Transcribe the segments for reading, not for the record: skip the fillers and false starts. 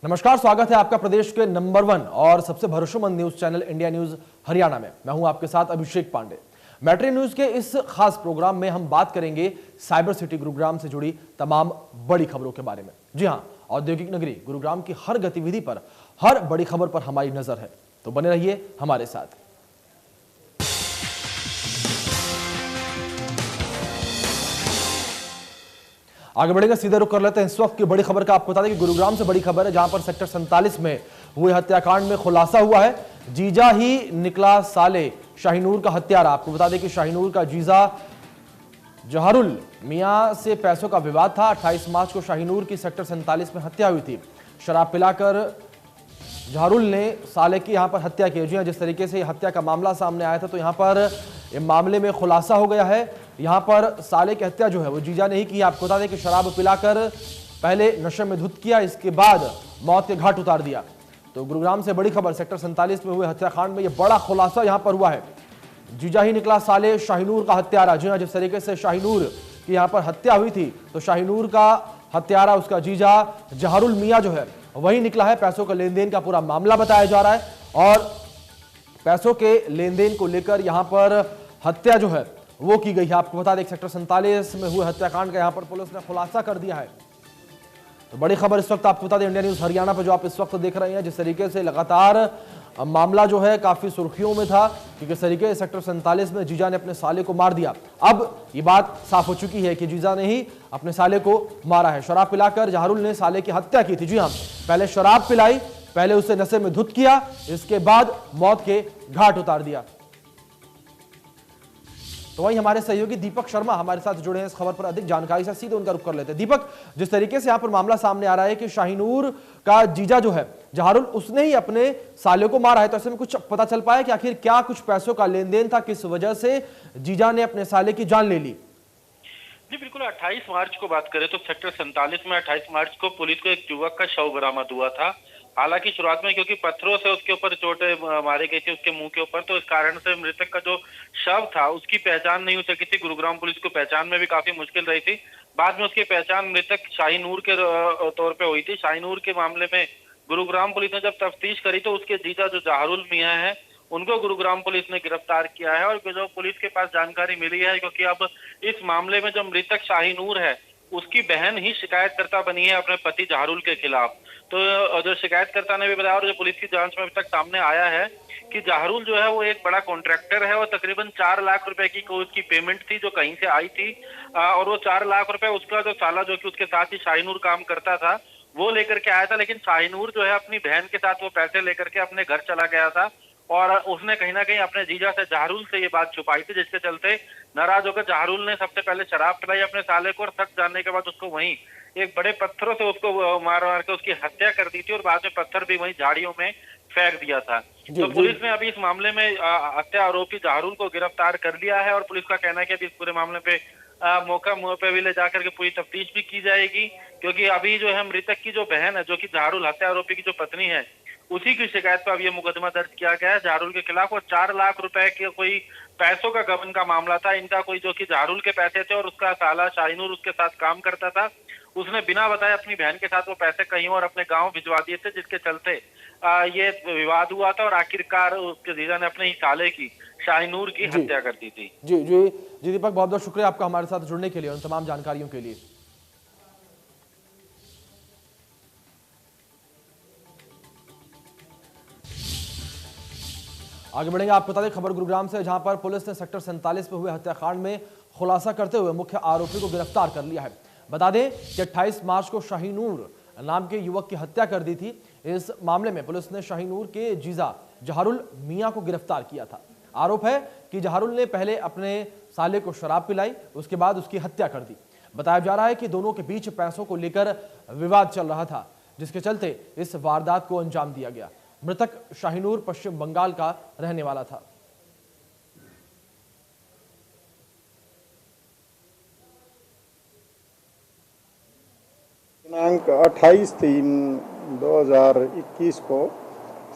नमस्कार, स्वागत है आपका प्रदेश के नंबर 1 और सबसे भरोसेमंद news channel India news Haryana में। मैं हूं आपके साथ अभिषेक पांडे। मैट्री न्यूज के इस खास प्रोग्राम में हम बात करेंगे साइबर सिटी गुरुग्राम से जुड़ी तमाम बड़ी खबरों के बारे में। जी हां, औद्योगिक नगरी गुरुग्राम की हर गतिविधि पर, हर बड़ी खबर पर हमारी नजर है, तो बने रहिए हमारे साथ। आगे बढ़ेंगे, सीधे रुख कर लेते हैं इस वक्त की बड़ी खबर का। आपको बता दें कि गुरुग्राम से बड़ी खबर है, जहां पर सेक्टर 47 में हुए हत्याकांड में खुलासा हुआ है। जीजा ही निकला साले शाहीनूर का हत्यारा। आपको बता दें कि शाहीनूर का जीजा जहारुल मियां से पैसों का विवाद था। 28 मार्च को शाहीनूर की सेक्टर 47 में हत्या हुई थी। शराब पिलाकर जहारुल ने साले की यहां पर हत्या की। जी हां, जिस तरीके से हत्या का मामला सामने आया था, तो यहां पर इस मामले में खुलासा हो गया है। यहां पर साले की हत्या जो है वो जीजा ने ही की। आपको बता दें कि शराब पिलाकर पहले नशे में धुत किया, इसके बाद मौत के घाट उतार दिया। तो गुरुग्राम से बड़ी खबर, सेक्टर 47 में हुए हत्याकांड में यह बड़ा खुलासा यहां पर हुआ है। जीजा ही निकला साले शाहीनूर का हत्यारा। जी हां, जिस तरीके से शाहीनूर की यहां पर हत्या हुई थी, तो शाहीनूर का हत्यारा, उसका जीजा जहारुल मियां जो है वही निकला है। पैसों के लेन देन का पूरा मामला बताया जा रहा है और पैसों के लेन देन को लेकर यहां पर हत्या जो है वो की गई है। आपको बता दें सेक्टर 47 में हुए हत्याकांड का यहां पर पुलिस ने खुलासा कर दिया है। तो बड़ी खबर इस वक्त आपको बता दें इंडिया न्यूज हरियाणा पर जो आप इस वक्त देख रहे हैं, जिस तरीके से लगातार मामला जो है काफी सुर्खियों में था कि किस तरीके से सेक्टर 47 में जीजा ने अपने साले को मार दिया। अब ये बात साफ हो चुकी है कि जीजा ने ही अपने साले को मारा है। शराब पिलाकर जहारुल ने साले की हत्या की थी। जी हां, पहले शराब पिलाई, पहले उसे नशे में धुत किया, इसके बाद मौत के घाट उतार दिया। तो वहीं हमारे सहयोगी दीपक शर्मा हमारे साथ जुड़े हैं इस खबर पर अधिक जानकारी से, सीधे उनका रुख कर लेते हैं। दीपक, जिस तरीके से यहां पर मामला सामने आ रहा है कि शाहीनूर का जीजा जो है जहारुल, उसने ही अपने साले को मारा है, तो ऐसे में कुछ पता चल पाया कि आखिर क्या कुछ पैसों का लेन देन था, किस वजह से जीजा ने अपने साले की जान ले ली? जी बिल्कुल, 28 मार्च को बात करें तो सेक्टर 47 में 28 मार्च को पुलिस को एक युवक का शव बरामद हुआ था। हालांकि शुरुआत में क्योंकि पत्थरों से उसके ऊपर चोटें मारी गई थी उसके मुंह के ऊपर, तो इस कारण से मृतक का जो शव था उसकी पहचान नहीं हो सकी थी। गुरुग्राम पुलिस को पहचान में भी काफी मुश्किल रही थी। बाद में उसकी पहचान मृतक शाहीनूर के तौर पे हुई थी। शाहीनूर के मामले में गुरुग्राम पुलिस ने जब तफ्तीश करी तो उसके जीजा जो जहारुल मियां है उनको गुरुग्राम पुलिस ने गिरफ्तार किया है। और जो पुलिस के पास जानकारी मिली है, क्योंकि अब इस मामले में जो मृतक शाहीनूर है उसकी बहन ही शिकायतकर्ता बनी है अपने पति जहारुल के खिलाफ। तो जो शिकायतकर्ता ने भी बताया और जो पुलिस की जांच में अभी तक सामने आया है कि जहारुल जो है वो एक बड़ा कॉन्ट्रैक्टर है और तकरीबन 4 लाख रुपए की उसकी पेमेंट थी जो कहीं से आई थी। और वो 4 लाख रुपए उसका जो साला जो कि उसके साथ ही शाहीनूर काम करता था वो लेकर के आया था। लेकिन शाहीनूर जो है अपनी बहन के साथ वो पैसे लेकर के अपने घर चला गया था और उसने कहीं ना कहीं अपने जीजा से जहारुल से ये बात छुपाई थी, जिसके चलते नाराज होकर जहारुल ने सबसे पहले शराब पिलाई अपने साले को और थक जाने के बाद उसको वहीं एक बड़े पत्थरों से उसको मार मार के उसकी हत्या कर दी थी और बाद में पत्थर भी वहीं झाड़ियों में फेंक दिया था। तो पुलिस ने अभी इस मामले में हत्या आरोपी जहारुल को गिरफ्तार कर लिया है और पुलिस का कहना है कि अभी इस पूरे मामले पे मौका मुंह पे भी ले जाकर के पूरी तफ्तीश भी की जाएगी, क्योंकि अभी जो है मृतक की जो बहन है, जो कि जहारुल हत्या आरोपी की जो पत्नी है, उसी की शिकायत पर अब ये मुकदमा दर्ज किया गया है जहारुल के खिलाफ। और 4 लाख रुपए के कोई पैसों का गबन का मामला था। इनका कोई जो कि जहारुल के पैसे थे और उसका साला शाहीनूर उसके साथ काम करता था, उसने बिना बताए अपनी बहन के साथ वो पैसे कहीं और अपने गांव भिजवा दिए थे, जिसके चलते ये विवाद हुआ था और आखिरकार उसके जीजा ने अपने ही साले की शाहीनूर की हत्या कर दी थी। जी जी जी दीपक, बहुत बहुत शुक्रिया आपका हमारे साथ जुड़ने के लिए और तमाम जानकारियों के लिए। आगे बढ़ेंगे, आपको बता दें खबर गुरुग्राम से, जहां पर पुलिस ने सेक्टर 47 में हुए हत्याकांड में खुलासा करते हुए मुख्य आरोपी को गिरफ्तार कर लिया है। बता दें कि 28 मार्च को शाहीनूर नाम के युवक की हत्या कर दी थी। इस मामले में पुलिस ने शाहीनूर के जीजा जहारुल मियां को गिरफ्तार किया था। आरोप है कि जहारुल ने पहले अपने साले को शराब पिलाई, उसके बाद उसकी हत्या कर दी। बताया जा रहा है कि दोनों के बीच पैसों को लेकर विवाद चल रहा था, जिसके चलते इस वारदात को अंजाम दिया गया। मृतक शाहीनूर पश्चिम बंगाल का रहने वाला था। दिनांक 28/3/2021 को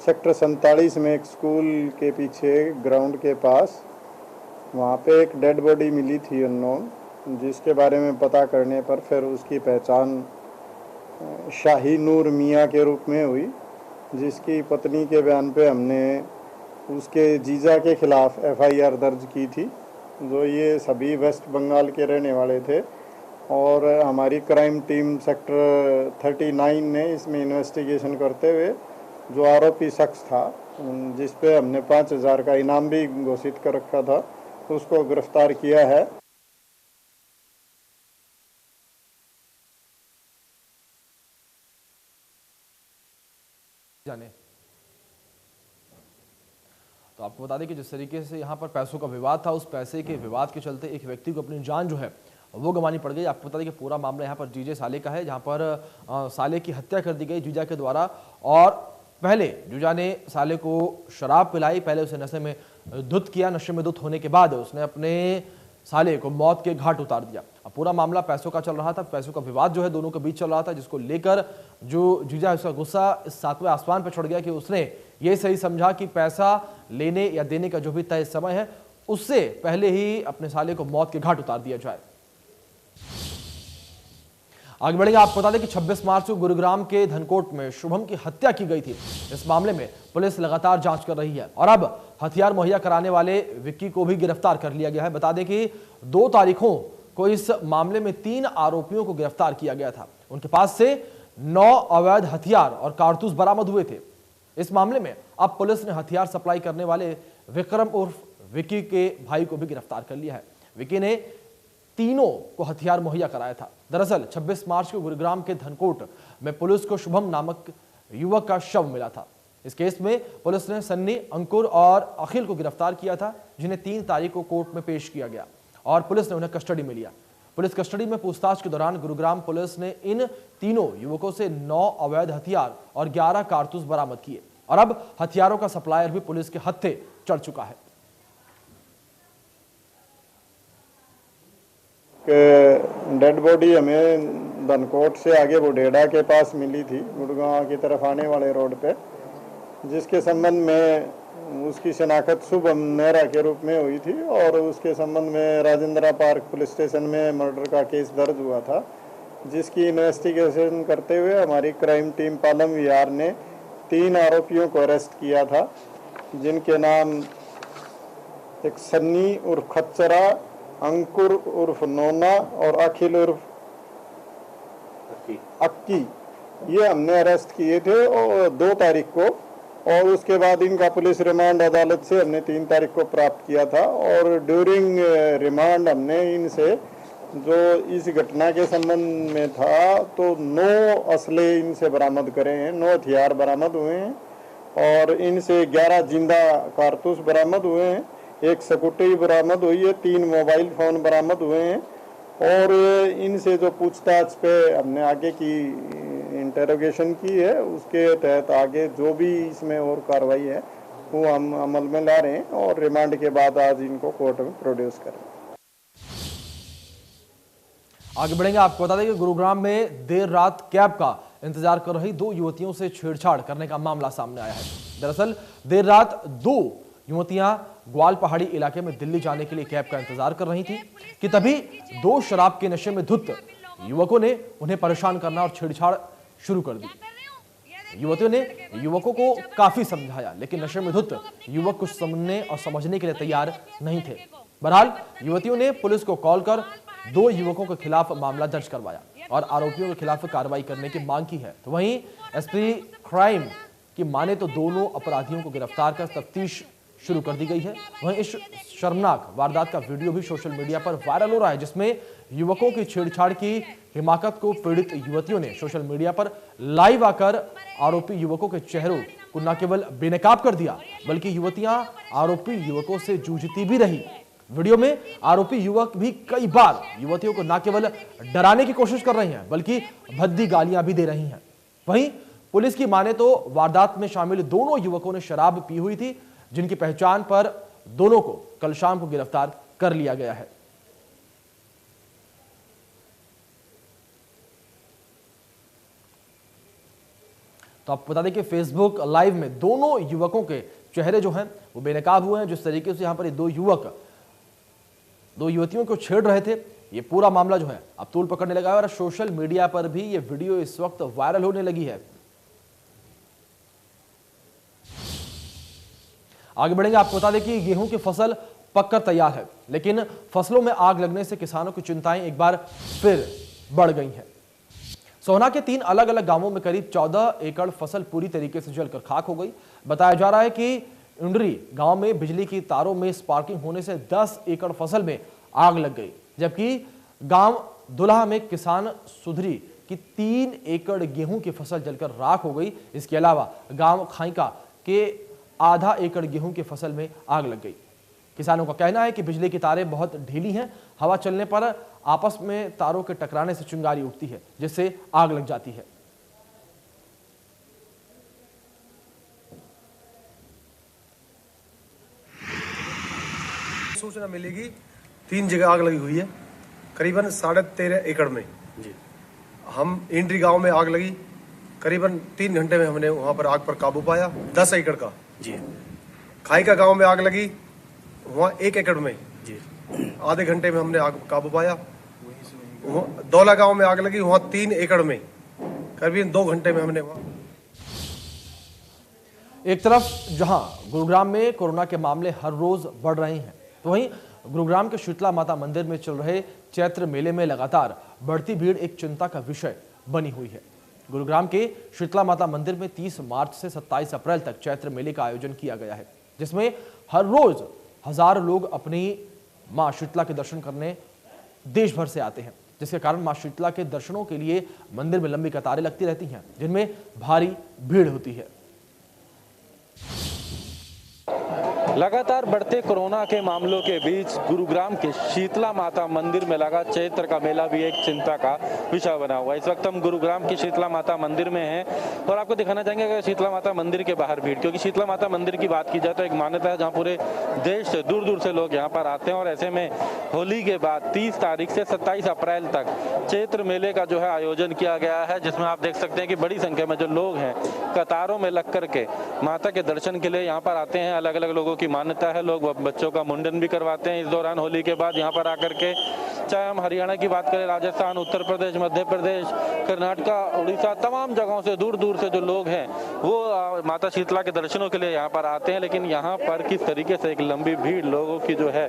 सेक्टर 47 में एक स्कूल के पीछे ग्राउंड के पास वहाँ पे एक डेड बॉडी मिली थी अननोन, जिसके बारे में पता करने पर फिर उसकी पहचान शाहीनूर मियाँ के रूप में हुई, जिसकी पत्नी के बयान पे हमने उसके जीजा के खिलाफ एफआईआर दर्ज की थी, जो ये सभी वेस्ट बंगाल के रहने वाले थे। और हमारी क्राइम टीम सेक्टर 39 ने इसमें इन्वेस्टिगेशन करते हुए जो आरोपी शख्स था, जिस पे हमने 5,000 का इनाम भी घोषित कर रखा था, उसको गिरफ्तार किया है। जाने तो आपको बता दें कि जिस तरीके से यहाँ पर पैसों का विवाद था, उस पैसे के विवाद के चलते एक व्यक्ति को अपनी जान जो है वो गंवानी पड़ गई। आपको बता दें कि पूरा मामला यहाँ पर जीजे साले का है, जहाँ पर साले की हत्या कर दी गई जीजा के द्वारा। और पहले जीजा ने साले को शराब पिलाई, पहले उसे नशे में धुत किया, नशे में धुत होने के बाद उसने अपने साले को मौत के घाट उतार दिया। अब पूरा मामला पैसों का चल रहा था, पैसों का विवाद जो है दोनों के बीच चल रहा था, जिसको लेकर जो जीजा उसका गुस्सा इस 7वें आसमान पर चढ़ गया कि उसने ये सही समझा कि पैसा लेने या देने का जो भी तय समय है उससे पहले ही अपने साले को मौत के घाट उतार दिया जाए। आगे बढ़ेंगे, आपको बता दें कि 26 मार्च को गुरुग्राम के धनकोट में शुभम की हत्या की गई थी। इस मामले में पुलिस लगातार जांच कर रही है और अब हथियार मुहैया कराने वाले विक्की को भी गिरफ्तार कर लिया गया है। बता दें कि 2 तारीखों को इस मामले में 3 आरोपियों को गिरफ्तार किया गया था। उनके पास से 9 अवैध हथियार और कारतूस बरामद हुए थे। इस मामले में अब पुलिस ने हथियार सप्लाई करने वाले विक्रम उर्फ विक्की के भाई को भी गिरफ्तार कर लिया है। विक्की ने तीनों को हथियार मुहैया कराया था। दरअसल 26 मार्च को गुरुग्राम के धनकोट में पुलिस को शुभम नामक युवक का शव मिला था। इस केस में पुलिस ने सन्नी, अंकुर और अखिल को गिरफ्तार किया था, जिन्हें 3 तारीख को कोर्ट में पेश किया गया और पुलिस ने उन्हें कस्टडी में लिया। पुलिस कस्टडी में पूछताछ के दौरान गुरुग्राम पुलिस ने इन तीनों युवकों से 9 अवैध हथियार और 11 कारतूस बरामद किए और अब हथियारों का सप्लायर भी पुलिस के हत्थे चढ़ चुका है। डेड बॉडी हमें धनकोट से आगे बुढेड़ा के पास मिली थी, गुड़गांव की तरफ आने वाले रोड पे, जिसके संबंध में उसकी शनाख्त शुभम नेहरा के रूप में हुई थी और उसके संबंध में राजेंद्रा पार्क पुलिस स्टेशन में मर्डर का केस दर्ज हुआ था, जिसकी इन्वेस्टिगेशन करते हुए हमारी क्राइम टीम पालम विहार ने 3 आरोपियों को अरेस्ट किया था, जिनके नाम एक सन्नी उर्फ खच्चरा, अंकुर उर्फ नोना और अखिल उर्फ अक्की, ये हमने अरेस्ट किए थे और 2 तारीख को, और उसके बाद इनका पुलिस रिमांड अदालत से हमने 3 तारीख को प्राप्त किया था। और ड्यूरिंग रिमांड हमने इनसे जो इस घटना के संबंध में था तो 9 असले इनसे बरामद करे हैं, 9 हथियार बरामद हुए हैं और इनसे 11 जिंदा कारतूस बरामद हुए हैं, 1 स्कूटी बरामद हुई है, 3 मोबाइल फ़ोन बरामद हुए हैं। और इनसे जो पूछताछ पे हमने आगे की इंटरोगेशन की है, उसके तहत आगे जो भी इसमें और कार्रवाई है वो हम अमल में ला रहे हैं और रिमांड के बाद आज इनको कोर्ट में प्रोड्यूस करेंगे। आगे बढ़ेंगे, आपको बता दें कि गुरुग्राम में देर रात कैब का इंतजार कर रही 2 युवतियों से छेड़छाड़ करने का मामला सामने आया है। दरअसल देर रात 2 युवतियां ग्वाल पहाड़ी इलाके में दिल्ली जाने के लिए कैब का इंतजार कर रही थी कि तभी 2 शराब के नशे में धुत युवकों ने उन्हें परेशान करना और छेड़छाड़ शुरू कर दी। युवतियों ने युवकों को काफी समझाया, लेकिन नशे में धुत युवक कुछ सुनने और समझने के लिए तैयार नहीं थे। बहरहाल युवतियों ने पुलिस को कॉल कर 2 युवकों के खिलाफ मामला दर्ज करवाया और आरोपियों के खिलाफ कार्रवाई करने की मांग की है। तो वहीं एसपी क्राइम की माने तो दोनों अपराधियों को गिरफ्तार कर तफ्तीश शुरू कर दी गई है। वहीं इस शर्मनाक वारदात का वीडियो भी सोशल मीडिया पर वायरल हो रहा है, जिसमें युवकों की छेड़छाड़ की हिमाकत को पीड़ित युवतियों ने सोशल मीडिया पर लाइव आकर आरोपी युवकों के चेहरों को न केवल बेनकाब कर दिया, बल्कि युवतियां आरोपी युवकों से जूझती भी रही। वीडियो में आरोपी युवक भी कई बार युवतियों को न केवल डराने की कोशिश कर रहे हैं, बल्कि भद्दी गालियां भी दे रही हैं। वहीं पुलिस की माने तो वारदात में शामिल दोनों युवकों ने शराब पी हुई थी, जिनकी पहचान पर दोनों को कल शाम को गिरफ्तार कर लिया गया है। तो आपको बता दें कि फेसबुक लाइव में दोनों युवकों के चेहरे जो हैं वो बेनकाब हुए हैं। जिस तरीके से यहां पर 2 युवक 2 युवतियों को छेड़ रहे थे, ये पूरा मामला जो है अब तूल पकड़ने लगा है और सोशल मीडिया पर भी ये वीडियो इस वक्त वायरल होने लगी है। आगे बढ़ेंगे, आपको बता दें कि गेहूं की फसल पककर तैयार है, लेकिन फसलों में आग लगने से किसानों की चिंताएं एक बार फिर बढ़ गई हैं। सोहना के 3 अलग अलग गांवों में करीब 14 एकड़ फसल पूरी तरीके से जलकर खाक हो गई। बताया जा रहा है कि इंडरी गांव में बिजली की तारों में स्पार्किंग होने से 10 एकड़ फसल में आग लग गई, जबकि गांव दुल्हा में किसान सुधरी की 3 एकड़ गेहूं की फसल जलकर राख हो गई। इसके अलावा गांव खाइका के आधा एकड़ गेहूं की फसल में आग लग गई। किसानों का कहना है कि बिजली की तारें बहुत ढीली हैं, हवा चलने पर आपस में तारों के टकराने से चिंगारी उठती है, जिससे आग लग जाती है। सूचना मिलेगी 3 जगह आग लगी हुई है, करीबन 13.5 एकड़ में जी। हम इंड्री गांव में आग लगी, करीबन 3 घंटे में हमने वहां पर आग पर काबू पाया। 10 एकड़ का जी। खाई का गांव में आग लगी, वहाँ 1 एकड़ में जी, आधे घंटे में हमने आग काबू पाया। दौला गांव में आग लगी, वहाँ 3 एकड़ में करीबन 2 घंटे में हमने एक तरफ जहां गुरुग्राम में कोरोना के मामले हर रोज बढ़ रहे हैं, तो वहीं गुरुग्राम के शीतला माता मंदिर में चल रहे चैत्र मेले में लगातार बढ़ती भीड़ एक चिंता का विषय बनी हुई है। गुरुग्राम के शीतला माता मंदिर में 30 मार्च से 27 अप्रैल तक चैत्र मेले का आयोजन किया गया है, जिसमें हर रोज हजारों लोग अपनी मां शीतला के दर्शन करने देश भर से आते हैं, जिसके कारण मां शीतला के दर्शनों के लिए मंदिर में लंबी कतारें लगती रहती हैं, जिनमें भारी भीड़ होती है। लगातार बढ़ते कोरोना के मामलों के बीच गुरुग्राम के शीतला माता मंदिर में लगा चैत्र का मेला भी एक चिंता का विषय बना हुआ है। इस वक्त हम गुरुग्राम की शीतला माता मंदिर में हैं और आपको दिखाना चाहेंगे अगर शीतला माता मंदिर के बाहर भीड़, क्योंकि शीतला माता मंदिर की बात की जाए तो एक मान्यता है जहाँ पूरे देश से दूर दूर से लोग यहाँ पर आते हैं और ऐसे में होली के बाद 30 तारीख से 27 अप्रैल तक चैत्र मेले का जो है आयोजन किया गया है, जिसमें आप देख सकते हैं कि बड़ी संख्या में जो लोग हैं कतारों में लग करके माता के दर्शन के लिए यहाँ पर आते हैं। अलग अलग लोगों की मान्यता है, लोग बच्चों का मुंडन भी करवाते हैं इस दौरान होली के बाद यहाँ पर आकर के। चाहे हम हरियाणा की बात करें, राजस्थान, उत्तर प्रदेश, मध्य प्रदेश, कर्नाटका, उड़ीसा, तमाम जगहों से दूर दूर से जो लोग हैं वो माता शीतला के दर्शनों के लिए यहाँ पर आते हैं। लेकिन यहाँ पर किस तरीके से एक लंबी भीड़ लोगों की जो है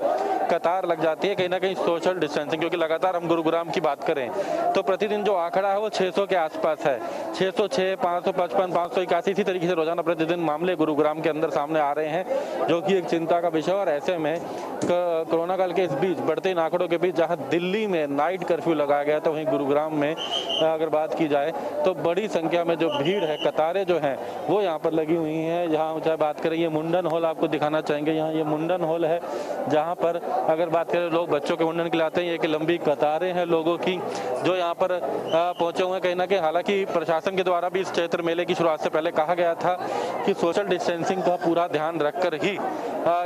कतार लग जाती है, कहीं ना कहीं सोशल डिस्टेंसिंग, क्योंकि लगातार हम गुरुग्राम की बात करें तो प्रतिदिन जो आंकड़ा है वो 600 के आसपास है। 606, 555, 581 इसी तरीके से रोजाना प्रतिदिन मामले गुरुग्राम के अंदर सामने आ रहे हैं, जो कि एक चिंता का विषय। और ऐसे में कोरोना काल के इस बीच बढ़ते इन आंकड़ों के बीच जहां दिल्ली में नाइट कर्फ्यू लगाया गया तो वहीं गुरुग्राम में अगर बात की जाए तो बड़ी संख्या में जो भीड़ है, कतारें जो हैं वो यहाँ पर लगी हुई हैं। जहाँ चाहे बात करें, ये मुंडन हॉल आपको दिखाना चाहेंगे, यहाँ ये मुंडन हॉल है जहाँ पर अगर बात करें लोग बच्चों के मुंडन के लिए आते हैं। एक लंबी कतारें हैं लोगों की जो यहाँ पर पहुंचे हुए हैं कहीं ना कहीं। हालांकि प्रशासन के द्वारा भी इस चैत्र मेले की शुरुआत से पहले कहा गया था कि सोशल डिस्टेंसिंग का पूरा ध्यान रखकर ही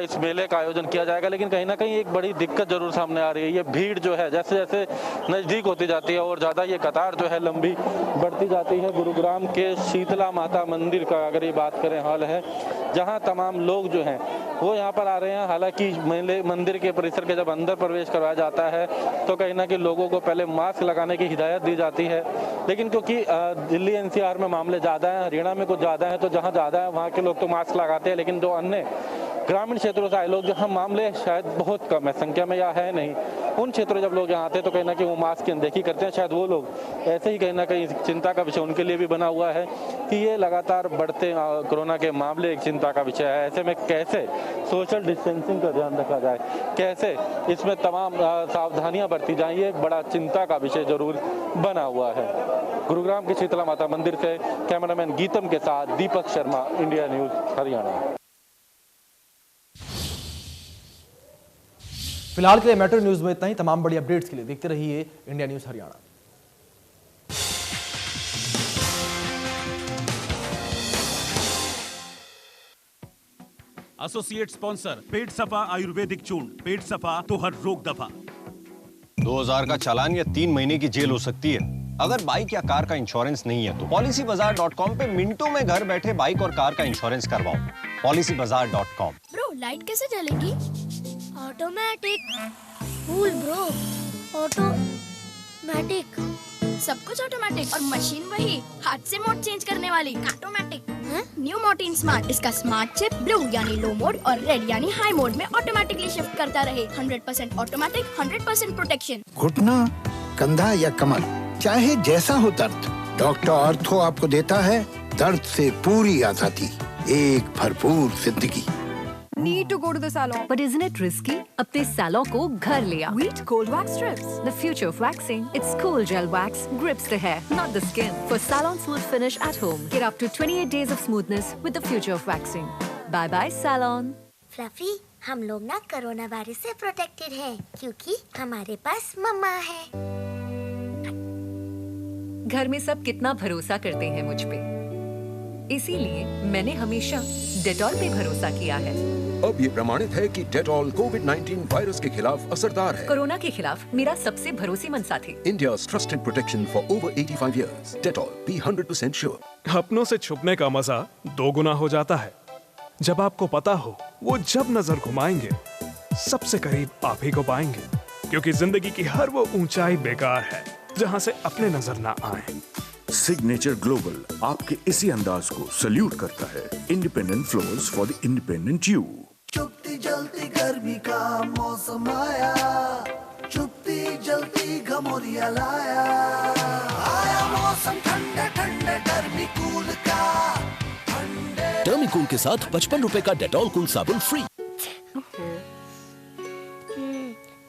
इस मेले का आयोजन किया जाएगा, लेकिन कहीं ना कहीं एक बड़ी दिक्कत जरूर सामने आ रही है। ये भीड़ जो है जैसे जैसे नजदीक होती जाती है और ज्यादा ये कतार जो है लंबी बढ़ती जाती है। गुरुग्राम के शीतला माता मंदिर का अगर ये बात करें हाल है जहां तमाम लोग जो हैं वो यहाँ पर आ रहे हैं। हालांकि मेले मंदिर के परिसर के जब अंदर प्रवेश करवाया जाता है तो कहीं ना कहीं लोगों को पहले मास्क लगाने की हिदायत दी जाती है, लेकिन क्योंकि दिल्ली एनसीआर में मामले ज्यादा हैं, हरियाणा में कुछ ज्यादा हैं, तो जहाँ ज्यादा है वहाँ के लोग तो मास्क लगाते हैं, लेकिन जो अन्य ग्रामीण क्षेत्रों से आए लोग जहाँ मामले शायद बहुत कम है संख्या में या है नहीं, उन क्षेत्रों जब लोग यहाँ आते हैं तो कहीं ना कहीं वो मास्क की अनदेखी करते हैं। शायद वो लोग ऐसे ही कहीं ना कहीं चिंता का विषय उनके लिए भी बना हुआ है कि ये लगातार बढ़ते कोरोना के मामले एक चिंता का विषय है। ऐसे में कैसे सोशल डिस्टेंसिंग का ध्यान रखा जाए, कैसे इसमें तमाम सावधानियां बरती जाएं, ये एक बड़ा चिंता का विषय जरूर बना हुआ है। गुरुग्राम के शीतला माता मंदिर से कैमरामैन गीतम के साथ दीपक शर्मा, इंडिया न्यूज हरियाणा। फिलहाल के लिए मेट्रो न्यूज में इतना ही। तमाम बड़ी अपडेट्स के लिए देखते रहिए India news Haryana. Associate sponsor Pet Safa आयुर्वेदिक चूर्ण, पेट सफा तो हर रोग दफा। 2000 का चालान या 3 महीने की जेल हो सकती है। अगर बाइक या कार का इंश्योरेंस नहीं है तो policybazaar.com पे मिनटों में घर बैठे बाइक और कार का इंश्योरेंस करवाओ। policybazaar.com। ब्रो लाइट कैसे जलेगी? ऑटोमेटिक। Cool bro. ऑटोमेटिक, सब कुछ ऑटोमेटिक और मशीन वही हाथ से मोड चेंज करने वाली ऑटोमेटिक। न्यू मोर्टीन स्मार्ट, इसका स्मार्ट चिप ब्लू यानी लो मोड और रेड यानी हाई मोड में ऑटोमेटिकली शिफ्ट करता रहे। 100% ऑटोमेटिक, 100% प्रोटेक्शन। घुटना, कंधा या कमर, चाहे जैसा हो दर्द, डॉक्टर ऑर्थो आपको देता है दर्द से पूरी आजादी, एक भरपूर जिंदगी। Need to go to the salon, but isn't it risky? अपने salon को घर ले आओ. Wheat Cold Wax Strips, the future of waxing. Its cool gel wax grips the hair, not the skin. For salon smooth finish at home, get up to 28 days of smoothness with the future of waxing. Bye bye salon. Fluffy, हम लोग ना corona virus से protected हैं क्योंकि हमारे पास मम्मा है। घर में सब कितना भरोसा करते हैं मुझ पे, इसीलिए मैंने हमेशा डेटॉल पे भरोसा किया है। अब ये प्रमाणित है कि डेटॉल कोविड-19 वायरस के खिलाफ असरदार है। कोरोना के खिलाफ मेरा सबसे भरोसेमंद साथी। India's trusted protection for over 85 years. Dettol, be 100% sure. अपनों से छुपने का मजा दो गुना हो जाता है जब आपको पता हो वो जब नजर घुमाएंगे सबसे करीब आप ही को पाएंगे, क्योंकि जिंदगी की हर वो ऊंचाई बेकार है जहां से अपने नजर ना आए। सिग्नेचर ग्लोबल आपके इसी अंदाज को सल्यूट करता है। Independent floors for the independent you. चुपती जलती गर्मी का मौसम आया, चुपती जलती घमौरिया लाया, आया मौसम ठंडे ठंडे गर्मी कूल का। टर्मिकूल के साथ 55 रुपए का डेटॉल कूल साबुन फ्री।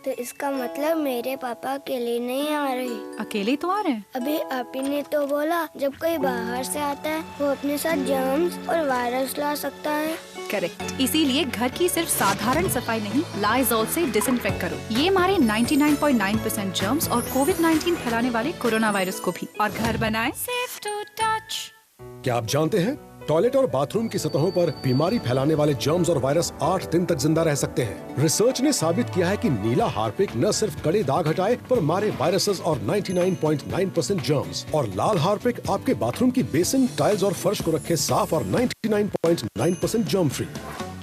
तो इसका मतलब मेरे पापा अकेले नहीं आ रहे। अकेले तो आ रहे हैं। अभी आप ही ने तो बोला जब कोई बाहर से आता है वो अपने साथ जर्म्स और वायरस ला सकता है। करेक्ट, इसीलिए घर की सिर्फ साधारण सफाई नहीं, लाइजॉल से डिसइंफेक्ट करो। ये मारे 99.9% जर्म्स और कोविड-19 फैलाने वाले कोरोना वायरस को भी, और घर बनाए सेफ टू टच। क्या आप जानते हैं टॉयलेट और बाथरूम की सतहों पर बीमारी फैलाने वाले जर्म्स और वायरस 8 दिन तक जिंदा रह सकते हैं। रिसर्च ने साबित किया है कि नीला हार्पिक न सिर्फ कड़े दाग हटाए पर मारे वायरसेस और 99.9% जर्म्स, और लाल हार्पिक आपके बाथरूम की बेसिन, टाइल्स और फर्श को रखे साफ और 99.9% जर्म फ्री।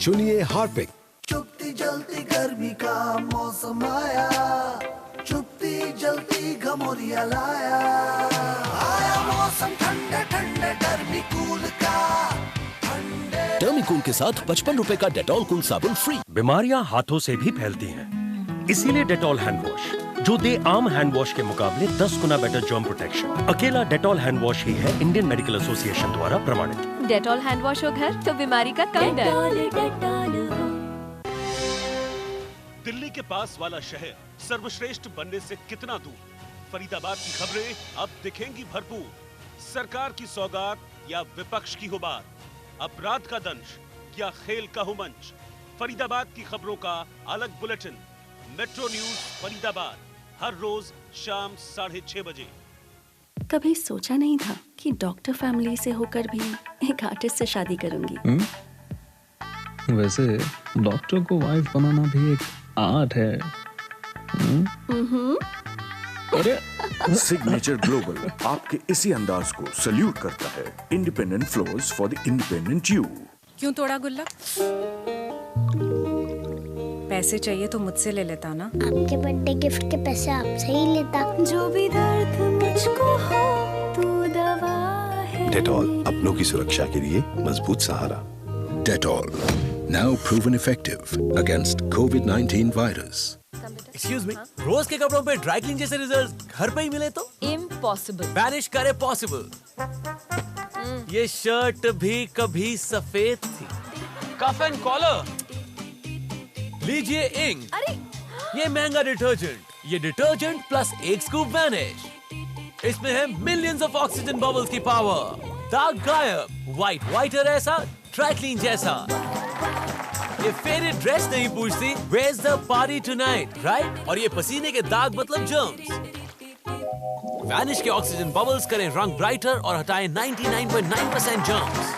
चुनिए हार्पिक। चुपती जलती गर्मी का मौसम आया, चुपती जलती घमौरिया लाया, आया मौसम ठंडे ठंडे गर्मी कूल का। टर्मिकूल के साथ 55 रुपए का डेटॉल कूल साबुन फ्री। बीमारियां हाथों से भी फैलती हैं, इसीलिए डेटॉल हैंड वॉश, जो दे आम हैंड वॉश के मुकाबले 10 गुना बेटर जर्म प्रोटेक्शन। अकेला डेटॉल हैंड वॉश ही है इंडियन मेडिकल एसोसिएशन द्वारा प्रमाणित। डेटॉल हैंड वॉश हो घर तो बीमारी का कम डर। दिल्ली के पास वाला शहर सर्वश्रेष्ठ बनने से कितना दूर। फरीदाबाद की खबरें अब दिखेंगी भरपूर। सरकार की सौगात या विपक्ष की हो बात, अपराध का दंश या खेल का हो मंच। फरीदाबाद की खबरों का अलग बुलेटिन, मेट्रो न्यूज फरीदाबाद, हर रोज शाम 6:30 बजे। कभी सोचा नहीं था कि डॉक्टर फैमिली से होकर भी एक आर्टिस्ट से शादी करूंगी। वैसे डॉक्टर को वाइफ बनाना भी एक आर्ट है। अरे सिग्नेचर ग्लोबल आपके इसी अंदाज को सल्यूट करता है। Independent floors for the independent you. क्यों तोड़ा गुल्लक? पैसे चाहिए तो मुझसे ले लेता ना। आपके बर्थडे गिफ्ट के पैसे आपसे ही लेता। जो भी दर्द मुझको हो तू दवा है। डेटॉल, अपनों की सुरक्षा के लिए मजबूत सहारा। Dettol, now proven effective against COVID-19 virus. Excuse me, रोज के कपड़ों पे ड्राई क्लीन जैसे रिजल्ट घर पे ही मिले तो? इम्पॉसिबल। बैनिश करे पॉसिबल। ये शर्ट भी कभी सफेद थी। कफ एंड कॉलर, लीजिए इंक। अरे ये महंगा डिटर्जेंट, ये डिटर्जेंट प्लस एक स्कूप वैनिश। इसमें है मिलियंस ऑफ ऑक्सीजन बबल्स की पावर। दाग गायब, व्हाइट व्हाइटर ऐसा, ड्राई क्लीन जैसा। ये फेडेड ड्रेस नहीं पूछती, Where's the party tonight, right? और ये पसीने के दाग मतलब जर्म्स। वैनिश के ऑक्सीजन बबल्स करें रंग ब्राइटर और हटाएं 99.9% जर्म्स।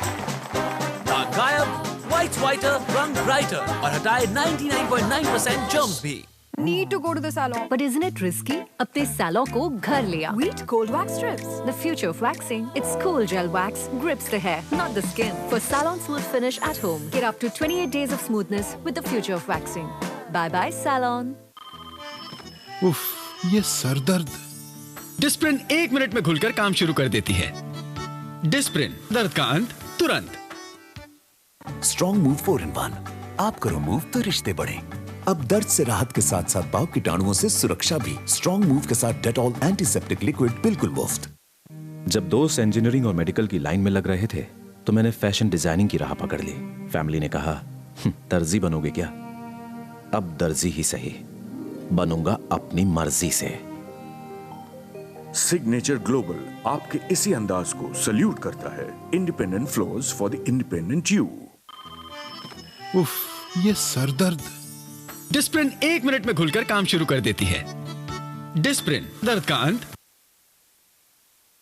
दाग गायब, व्हाइट व्हाइटर, रंग ब्राइटर और हटाएं 99.9% जर्म्स भी। Need to go to the salon, but isn't it risky? अपने salon को घर ले आओ। Wheat Cold Wax Strips, the future of waxing. Its cool gel wax grips the hair, not the skin. For salon smooth finish at home, get up to 28 days of smoothness with the future of waxing. Bye bye salon. उफ, ये सरदर्द। Disprin 1 minute में घुलकर काम शुरू कर देती है। Disprin, दर्द का अंत तुरंत। Strong move 4-in-1। आप करो मूव तो रिश्ते बढ़े। अब दर्द से राहत के साथ साथ पाव कीटाणुओं से सुरक्षा भी। स्ट्रॉन्ग मूव के साथ डेटॉल एंटीसेप्टिक लिक्विड बिल्कुल मुफ्त। जब दोस्त इंजीनियरिंग और मेडिकल की लाइन में लग रहे थे तो मैंने फैशन डिजाइनिंग की राह पकड़ ली। फैमिली ने कहा, दर्जी बनोगे क्या? अब दर्जी ही सही, बनूंगा अपनी मर्जी से। सिग्नेचर ग्लोबल आपके इसी अंदाज को सल्यूट करता है। Independent floors for the independent you. उफ, ये सरदर्द। डिस्प्रिन 1 मिनट में घुलकर काम शुरू कर देती है। डिस्प्रिन, दर्द का अंत